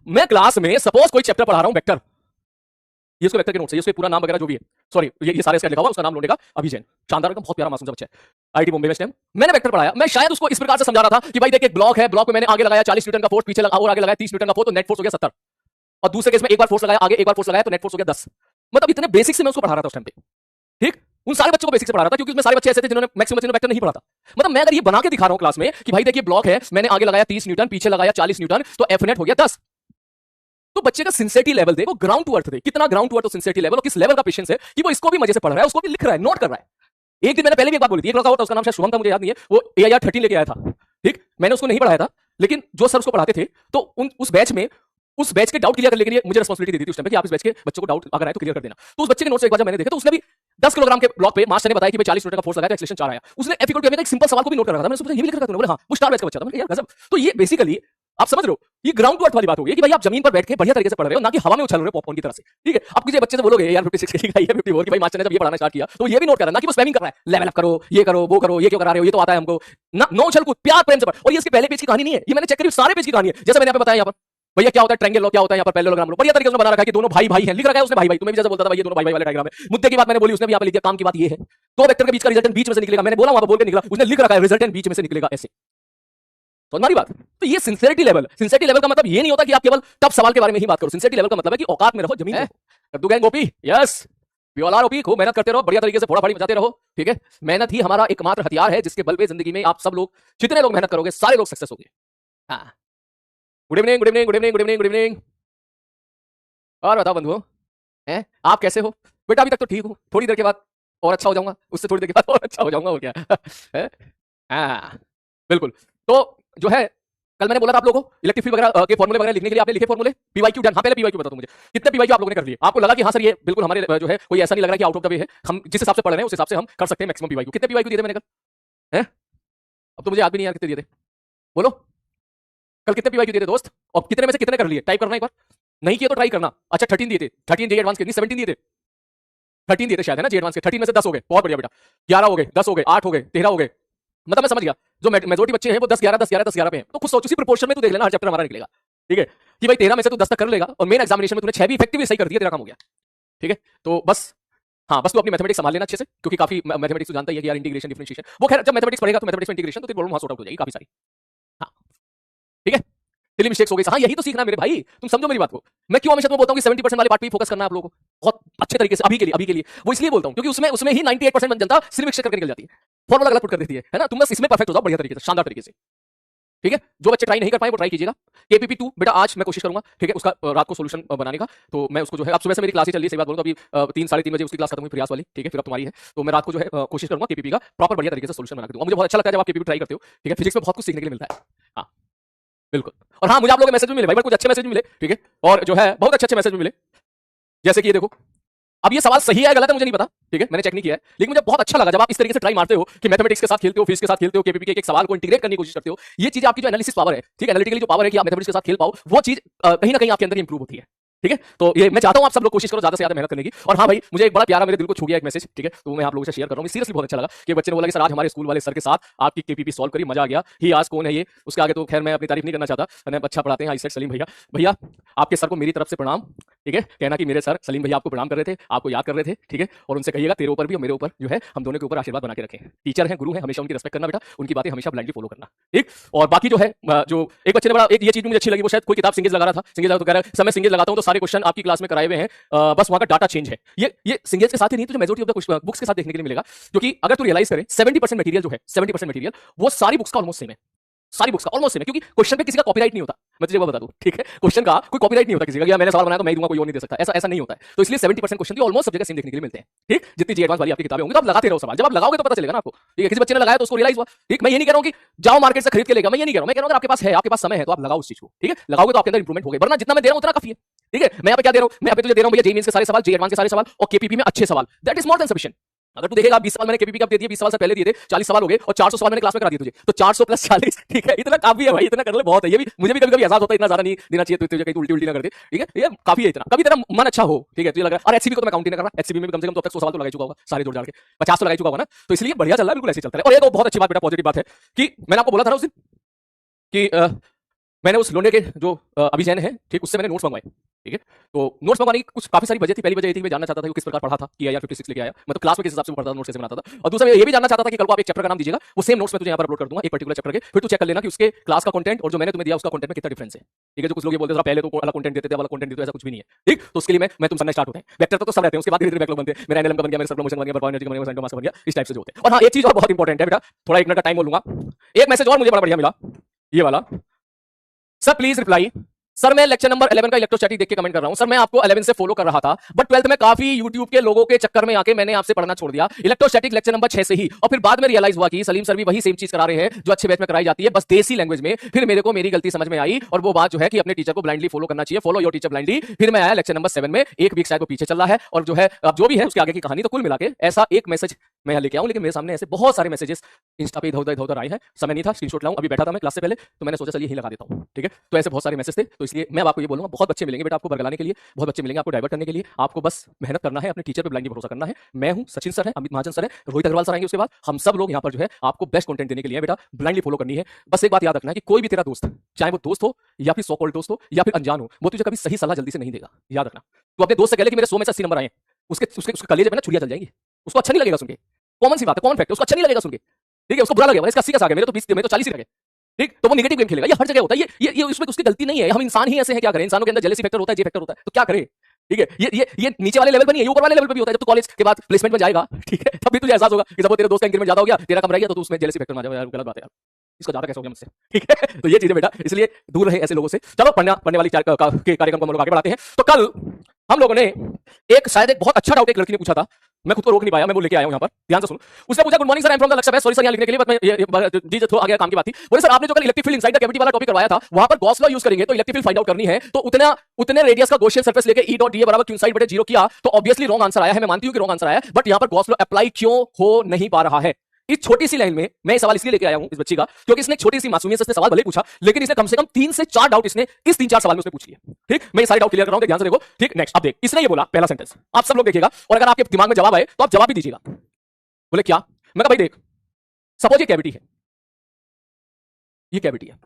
मैं क्लास में सपोज कोई चैप्टर पढ़ा रहा हूं वेक्टर, ये उसके वेक्टर के नोट्स है, ये उसके पूरा नाम वगैरह जो भी है, सॉरी ये सारे इसका लिखा हुआ, उसका नाम लोने का अभिजैन, शानदार एकदम, बहुत प्यारा मासूम सा बच्चा है, आईटी बॉम्बे में। मैंने वेक्टर पढ़ाया, मैं शायद उसको इस प्रकार से समझा रहा था कि भाई देख एक ब्लॉक है, ब्लॉक में मैंने आगे लगाया 40 न्यूटन का फोर्स, पीछे और आगे लगाया 30 न्यूटन का फोर्स, तो नेट फोर्स हो गया 70, और दूसरे केस में एक बार फोर्स लगाया आगे, एक बार फोर्स लगाया तो नेट फोर्स हो गया 10। मतलब इतने बेसिक से मैं उसको पढ़ा रहा था उस टाइम पे, ठीक, उन सारे बच्चों को बेसिक से पढ़ा रहा था, क्योंकि उसमें सारे बच्चे ऐसे थे जिन्होंने मैक्सिमम बच्चों ने वेक्टर नहीं पढ़ा था। मतलब मैं अगर ये बना के दिखा रहा हूं क्लास में कि भाई देखिए ब्लॉक है, मैंने आगे लगाया 30 न्यूटन, पीछे लगाया 40 न्यूटन, तो एफ नेट हो गया 10, तो बच्चे का सिंसियरिटी लेवल देखो, ग्राउंड टू अर्थ दे, कितना ground to earth sincerity level, और किस लेवल का पेशेंस है कि वो इसको भी मजे से पढ़ रहा है, उसको भी लिख रहा है, नोट कर रहा है। एक दिन मैंने पहले भी एक बात बोली थी, एक लड़का होता उसका नाम शायद शुभम था, मुझे याद नहीं है, वो AIR 13 लेके आया था, ठीक, मैंने उसको नहीं पढ़ाया था, लेकिन जो सर उसको पढ़ाते थे तो उस बैच में उस बैच के डाउट क्लियर करने के लिए मुझे रिस्पांसिबिलिटी दी थी उस टाइम पे कि आप इस बैच के बच्चों को डाउट अगर आए तो क्लियर कर देना। तो उस बच्चे के नोट्स एक बार जब मैंने देखे तो उसने भी 10 किलोग्राम के ब्लॉक पे मास्टर ने बताया कि भाई 40 न्यूटन का फोर्स लगाया था, एक्सेलरेशन 4 आया, उसने F = का एक सिंपल सवाल को भी नोट कर रखा था, मैंने सोचा ये भी लिख रखा था, बोले हां वो स्टार बैच का बच्चा था, मैंने यार गजब। तो ये बेसिकली आप समझ रहे हो, ये ग्राउंड टू अर्थ वाली बात हो गई कि भाई आप जमीन पर बैठ के बढ़िया तरीके से पढ़ रहे हो, ना कि हवा में उछल रहे हो पॉपकॉर्न की तरह से, ठीक है। आप किसी बच्चे से बोलोगे यार 56 की या 54 की, भाई मास्टर ने जब ये पढ़ाना स्टार्ट किया तो ये भी नोट कर रहा है, ना कि वो स्पैमिंग कर रहा है, लेवल अप करो, ये करो, वो करो, ये क्यों करा रहे हो, ये तो आता है हमको ना, नो उछल कूद, प्यार प्रेम से पढ़। और ये इसके पहले पेज की कहानी नहीं है, ये मैंने चेक करी सारे पेज की कहानी है, जैसे मैंने आपको बताया यहाँ पर भैया क्या होता है ट्रायंगल लो, क्या होता है यहाँ पर पैरेललोग्राम लो, बढ़िया तरीके से बना रखा है कि दोनों भाई भाई हैं, लिख रखा है उसने भाई भाई, तुम्हें भी जैसे बोलता था भाई ये दोनों भाई भाई वाला डायग्राम है। मुद्दे की बात मैंने बोली, उसने भी यहाँ पे लिख दिया, काम की बात ये है, दो वेक्टर के बीच का रिजल्टेंट बीच में से निकलेगा, मैंने बोला वहां पर बोल के निकला, उसने लिख रखा है रिजल्टेंट बीच में से निकलेगा ऐसे, तो हमारी बात। तो ये सिंसियरिटी लेवल का मतलब ये नहीं होता कि आप केवल टफ सवाल के बारे में ही बात करो, सिंसियरिटी लेवल का मतलब है कि औकात में रहो, जमीन पे कर दूंगा Gopi, yes we all are OP, खूब मेहनत करते रहो, बढ़िया तरीके से फोड़ा फाड़ी बजाते रहो, ठीक है। मेहनत ही हमारा एकमात्र हथियार है जिसके बल पे जिंदगी में आप सब लोग, जितने लोग मेहनत करोगे सारे लोग सक्सेस होंगे। हाँ, good evening good evening good evening good evening good evening. और बताओ बंधुओं, हैं आप कैसे हो? बेटा अभी तक तो ठीक हूँ, थोड़ी देर के बाद और अच्छा हो जाऊंगा, उससे थोड़ी देर के बाद और अच्छा हो जाऊंगा, और क्या है? हाँ बिल्कुल। तो जो है कल मैंने बोला था आप लोगों को इलेक्ट्रिक फील्ड वगैरह के फॉर्मूले वगैरह लिखने के लिए, आपने लिखे फॉर्मूले, पीवाईक्यू डन। हाँ पहले पीवाईक्यू बता दो मुझे, कितने पीवाईक्यू आप लोगों ने कर लिए? आपको लगा कि हाँ सर ये बिल्कुल हमारे जो है कोई ऐसा नहीं लग रहा कि आउट ऑफ द वे है, हम जिस हिसाब से पढ़ रहे हैं उस हिसाब से हम कर सकते हैं मैक्सिमम पीवाईक्यू। कितने पीवाईक्यू दिए थे मैंने कल? हैं अब तो मुझे याद भी नहीं यार कितने दिए थे, बोलो कल कितने पीवाईक्यू दिए थे दोस्त, और कितने में से कितने कर लिए? टाइप करना एक बार, नहीं किया तो ट्राई करना। अच्छा 13 दिए थे, 13 जे एडवांस के नहीं 17 दिए थे, 13 दिए थे शायद है ना जे एडवांस के, 13 में से 10 हो गए, बहुत बढ़िया बेटा, 11 हो गए, 10 हो गए, 8 हो गए, 13 हो गए, मतलब मैं समझ गया जो मेजोरिटी बच्चे हैं वो 10 11 10 11 10 11 पे हैं। तो कुछ सोच उसी प्रोपोर्शन में तू देख लेना, हर चैप्टर हमारा निकलेगा, ठीक है, कि भाई 13 में से तू 10 तक कर लेगा, और मेन एग्जामिनेशन में तूने 6 भी इफेक्टिवली सही कर दिया, तेरा काम हो गया, ठीक है। तो बस हाँ, बस तू अपनी मैथमेटिक्स संभाल लेना अच्छे से, क्योंकि काफी मैथमेटिक्स तू जानता ही है कि यार इंटीग्रेशन डिफरेंशिएशन, वो खैर जब मैथमेटिक्स पढ़ेगा तो मैथमेटिक्स में इंटीग्रेशन तो तेरी प्रॉब्लम वहां सॉर्ट आउट हो जाएगी काफी सारी। हाँ ठीक है, सिली मिस्टेक्स हो गई, हाँ यही तो सीखना मेरे भाई, तुम समझो मेरी बात को। मैं क्यों हमेशा तुम्हें बोलता हूँ कि 70% वाले पार्ट पे फोकस करना है आप लोगों को बहुत अच्छे तरीके से, अभी के लिए वो इसलिए बोलता हूँ क्योंकि उसमें ही 98% जनता सिली मिक्सचर करके निकल जाती है, फॉर्मूला गलत पुट कर देती है ना। तुम बस इसमें परफेक्ट हो जाओ बढ़िया तरीके से, शानदार तरीके से, ठीक है। जो बच्चे ट्राई नहीं कर पाए वो ट्राई कीजिएगा। केपीपी 2 बेटा आज मैं कोशिश करूंगा, ठीक है, उसका रात को सोल्यूशन बनाने का, तो मैं उसको जो है, अब सुबह से मेरी क्लास ही चल रही है, सही बात बोलूं तो अभी 3 साढ़े 3 बजे उसकी क्लास खत्म हुई प्रयास वाली, ठीक है, फिर अब तुम्हारी है, तो मैं रात को जो है कोशिश करूंगा केपीपी का प्रॉपर बढ़िया तरीके से सोल्यूशन बना के दूंगा। मुझे बहुत अच्छा लगता है जब आप केपीपी ट्राई करते हो, ठीक है, फिजिक्स में बहुत कुछ सीखने के लिए मिलता है। हाँ बिल्कुल, और हाँ मुझे आप लोगों के मैसेज भी मिले भाई, कुछ अच्छे मैसेज भी मिले, ठीक है, और जो है बहुत अच्छे मैसेज भी मिले, जैसे कि ये देखो, अब ये सवाल सही है गलत है मुझे नहीं पता, ठीक है, मैंने चेक नहीं किया है, लेकिन मुझे बहुत अच्छा लगा जब आप इस तरीके से ट्राई मारते हो कि मैथमेटिक्स के साथ खेलते हो, फिजिक्स के साथ खेलते हो, केपीपी के एक सवाल को इंटीग्रेट करने की कोशिश करते हो। ये चीज आपकी जो एनालिसिस पावर है, ठीक है, एनालिटिकली जो पावर है कि आप मैथमेटिक्स के साथ खेल पाओ, वो चीज कहीं ना कहीं आपके अंदर इंप्रूव होती है, ठीक है। तो ये मैं चाहता हूं आप सब लोग कोशिश करो ज्यादा से ज्यादा मेहनत करने की। और हाँ भाई मुझे एक बड़ा प्यारा मेरे दिल को छू गया एक मैसेज, ठीक है, तो मैं आप लोगों से शेयर कर रहा हूं, सीरियसली बहुत अच्छा लगा कि बच्चे ने बोला कि सर आज हमारे स्कूल वाले सर के साथ आपकी केपीपी सॉल्व करी, मजा आ गया। ही आज कौन है ये, उसके आगे तो खैर मैं अपनी तारीफ नहीं करना चाहता, मैंने अच्छा पढ़ाते हैं, आई सेड सलीम भैया, भैया आपके सर को मेरी तरफ से प्रणाम, ठीक है, कहना कि मेरे सर सलीम भैया आपको प्रणाम कर रहे थे, आपको याद कर रहे थे, ठीक है, और उनसे कहिएगा तेरे ऊपर भी और मेरे ऊपर जो है हम दोनों के ऊपर आशीर्वाद बना के रखें। टीचर हैं, गुरु हैं, हमेशा उनकी रिस्पेक्ट करना बेटा, उनकी बातें हमेशा ब्लाइंडली फॉलो करना, ठीक। और बाकी जो है जो एक बच्चे ने बड़ा एक ये चीज मुझे अच्छी लगी, वो शायद कोई किताब सिंगेज लगा रहा था, सिंगेज तो कह रहा है सर मैं सिंगेज लगाता हूं तो सारे क्वेश्चन आपकी क्लास में कराए हुए हैं, बस वहां का डाटा चेंज है। ये सिंगेज के साथ ही नहीं, तुझे मेजॉरिटी ऑफ द बुक्स के साथ देखने के लिए मिलेगा, क्योंकि अगर तू रियलाइज करे 70% मटेरियल जो है, 70% मटेरियल वो सारी बुक्स का ऑलमोस्ट सेम है, सारी बुक्स का ऑलमोस्ट सेम है, क्योंकि क्वेश्चन पे किसी का कॉपीराइट नहीं होता। मैं तुझे वो बता दूं, ठीक है, क्वेश्चन का कोई कॉपीराइट नहीं होता किसी का, या मैंने सवाल बनाया तो मैं ही दूंगा, कोई और नहीं दे सकता, ऐसा नहीं होता है। तो इसलिए 70% क्वेश्चन ऑलमोस्ट सब जगह सेम देखने के लिए मिलते हैं, ठीक। जितनी जी एडवांस वाली आपकी किताबें होंगी तो आप लगाते रहो सवाल, जब आप लगाओगे तो पता चलेगा ना आपको, ठीक है। किसी बच्चे ने लगाया तो उसको रियलाइज हुआ, ठीक। मैं ये नहीं कह रहा हूं कि जाओ मार्केट से खरीद के लेगा, मैं ये नहीं कह रहा हूं, मैं कह रहा हूं अगर आपके पास है, आपके पास समय है तो आप लगाओ उस चीज को, ठीक है, लगाओगे तो आपके अंदर इंप्रूवमेंट होगा, वरना जितना मैं दे रहा हूं उतना काफी है, ठीक है। मैं यहाँ पे क्या दे रहा हूं, मैं यहाँ पे तुझे दे रहा हूं भैया जे मींस के सारे सवाल, जे एडवांस के सारे सवाल, और केपीपी में अच्छे सवाल, that is more than sufficient. अगर तू देखेगा 20 सवाल मैंने केपीपी का दे दिए, 20 सवाल से पहले दिए थे, 40 सवाल हो गए, और 400 सवाल मैंने क्लास में करा दिए तुझे, तो 400 प्लस 40, ठीक है, इतना काफी है भाई, इतना कर ले बहुत है। ये भी मुझे भी कभी-कभी एहसास होता है इतना ज्यादा नहीं देना चाहिए, तो तुझे कहीं उल्टी-उल्टी ना कर दे, ठीक है, ये काफी है इतना, कभी तेरा मन अच्छा हो, ठीक है, तुझे लग रहा है। और एचसीबी को तो मैं काउंट नहीं कर रहा, एचसीबी में भी कम से कम तो अब तक 100 सवाल तो लगा चुका होगा, सारे जोड़ जाड़ के 50 तो लगा चुका होगा ना, तो इसलिए बढ़िया चल रहा है, बिल्कुल ऐसे चलता है। और एक बहुत अच्छी बात बेटा, पॉजिटिव बात है कि मैंने आपको बोला था ना उस दिन कि मैंने उस लोने के जो अभिजैन है, ठीक, उससे मैंने नोट्स मंगवाए। ठीक है, तो नोट्स मंगवाने की कुछ काफी सारी वजह थी। पहली वजह ये थी कि मैं जानना चाहता था कि वो किस प्रकार पढ़ा था, कि आईआर 56 लेके आया, मैं तो क्लास में किस हिसाब से पढ़ता था, नोट्स कैसे बनाता था। और दूसरा मैं ये भी जानना चाहता था कि कल को आप एक चैप्टर का नाम दीजिएगा, वो सेम नोट्स में तुझे यहाँ पर अपलोड कर दूंगा, एक पर्टिकुलर चैप्टर के, फिर तू चेक कर लेना कि उसके क्लास का कंटेंट और जो मैंने तुम्हें दिया उसका कंटेंट में कितना डिफरेंस है। ठीक है, जो कुछ लोग ये बोलते थे पहले तो अलग कंटेंट देते थे, वाला कंटेंट देते थे, ऐसा कुछ भी नहीं है। ठीक, तो उसके लिए मैं तुम समझना स्टार्ट होते हैं। वेक्टर तो सब रहते हैं, उसके बाद धीरे-धीरे बैकलॉग बनते हैं। मेरा एनएलएम का बन गया, मेरा सब प्रमोशन बन गया, परफॉर्मेंस बन गया, सेंटर मास्टर बन गया, इस टाइप से जो होते हैं। और हाँ, एक चीज और बहुत इंपॉर्टेंट है बेटा, थोड़ा 1 मिनट का टाइम बोलूंगा। एक मैसेज और मुझे बड़ा बढ़िया मिला, ये वाला, सर प्लीज रिप्लाई। सर मैं लेक्चर नंबर 11 का इलेक्ट्रोस्टैटिक देख के कमेंट कर रहा हूं। सर मैं आपको 11 से फॉलो कर रहा था, बट 12th में काफी यूट्यूब के लोगों के चक्कर में आके मैंने आपसे पढ़ना छोड़ दिया, इलेक्ट्रोस्टैटिक लेक्चर नंबर 6 से ही। और फिर बाद में रियलाइज हुआ कि सलीम सर भी वही सेम चीज करा रहे हैं जो अच्छे बैच में कराई जाती है, बस देसी लैंग्वेज में। फिर मेरे को मेरी गलती समझ में आई, और वो बात जो है कि अपने टीचर को ब्लाइंडली फॉलो करना चाहिए, फॉलो योर टीचर ब्लाइंडली। फिर मैं आया लेक्चर नंबर 7 में, एक वीक शायद वो पीछे चल रहा है, और जो है अब जो भी है उसके आगे की कहानी। तो कुल मिला के ऐसा एक मैसेज मैं यहाँ लेके आऊं, लेकिन मेरे सामने ऐसे बहुत सारे मैसेजेस इंस्टा पे इधर उधर आए हैं, समय नहीं था स्क्रीनशॉट लाऊं, अभी बैठा था मैं क्लास से पहले, तो मैंने सोचा चलिए यही लगा देता हूं। ठीक है, तो ऐसे बहुत सारे मैसेज थे, तो इसलिए मैं आपको ये बोलूंगा, बहुत बच्चे मिलेंगे बेटा आपको बरगलाने के लिए, बहुत बच्चे मिलेंगे आपको डाइवर्ट करने के लिए। आपको बस मेहनत करना है, अपने टीचर पे ब्लाइंडली भरोसा करना है। मैं हूं, सचिन सर है, अमित महाजन सर है, रोहित अग्रवाल सर आएंगे उसके बाद, हम सब लोग यहाँ पर जो है आपको बेस्ट कंटेंट देने के लिए बेटा ब्लाइंडली फॉलो करनी है। बस एक बात याद रखना है कि कोई भी तेरा दोस्त, चाहे वो दोस्त हो या फिर सो कॉल्ड दोस्त हो या फिर अनजान हो, वो तुझे कभी सही सलाह जल्दी से नहीं देगा, याद रखना। तो अपने दोस्त से कह ले कि मेरे 100 में से 80 नंबर आए, उसके उसके उसके कलेजे पे ना छुरियां चल जाएंगी, उसको अच्छा नहीं लगेगा सुन के। कॉमन सी बात है, कॉमन फैक्ट है, उसको अच्छा नहीं लगेगा सुन के। ठीक है, उसको बुरा लगेगा, इसका 80 का आ गया, मेरे तो 20 में तो 40 ही लगे। ठीक, तो वो नेगेटिव गेम खेलेगा, ये हर जगह होता है, ये उसमें उसकी गलती नहीं है, हम इंसान ही ऐसे हैं, क्या करें, इंसानों के अंदर जेलसी फैक्टर होता है, जे फैक्टर होता है, तो क्या करें। ठीक है, ये नीचे वाले लेवल पर नहीं है, ये ऊपर वाले लेवल पर भी होता है। जब तू कॉलेज के बाद प्लेसमेंट में जाएगा, ठीक है, तब भी तुझे एहसास होगा कि जब वो तेरे दोस्त का इंक्रीमेंट ज्यादा हो गया, तेरा कम रह गया, तो तू उसमें जेलसी फैक्टर में आ जाएगा, यार गलत बात है यार, इसको ज्यादा कैसे हो गया मुझसे। ठीक है, तो ये चीजें बेटा, इसलिए दूर रहे ऐसे लोगों से। चलो पढ़ने वाली के कार्यक्रम को हम लोग आगे बढ़ाते हैं। तो कल हम लोगों ने शायद एक बहुत अच्छा डाउट एक लड़की ने पूछा था, मैं खुद को रोक नहीं पाया, मैं वो लेके आया हूं यहाँ पर, ध्यान से सुनो। उसने पूछा, good morning sir, I am from the लक्ष्य बैच, सॉरी सर यहाँ लिखने के लिए, बट मैं जी थोड़ा आगे काम की बात थी। बोले सर आपने जो कल electric field inside the cavity वाला टॉपिक करवाया था, वहां पर गॉस लॉ यूज करेंगे तो इलेक्ट्रिक फील्ड फाइंड आउट करनी है, तो उतने रेडियस का गॉसियन सरफेस लेके ई डॉट डी बराबर क्यू इनसाइड बटे 0 किया, तो ऑब्वियसली रॉन्ग आंसर आया है। मैं मानती हूं कि रॉन्ग आंसर आया है, बट यहां पर गॉस लॉ अप्लाई क्यों हो नहीं पा रहा है। इस छोटी सी लाइन में मैं सवाल इसलिए लेके आया हूं इस बच्ची का, क्योंकि इसने छोटी सी मासूमियत से सवाल भले पूछा, लेकिन इसने कम से कम 3 से 4 डाउट इसने इस 3-4 सवाल में उसने पूछ लिए। ठीक, मैं ये सारे डाउट क्लियर कर रहा हूं, ध्यान से देखो। ठीक, नेक्स्ट अब देख, इसने ये बोला पहला सेंटेंस, आप सब लोग देखिएगा, और अगर आपके दिमाग में जवाब आए तो आप जवाब भी दीजिएगा। बोले क्या? मैं कहा भाई देख, सपोज ये कैविटी है, ये कैविटी है,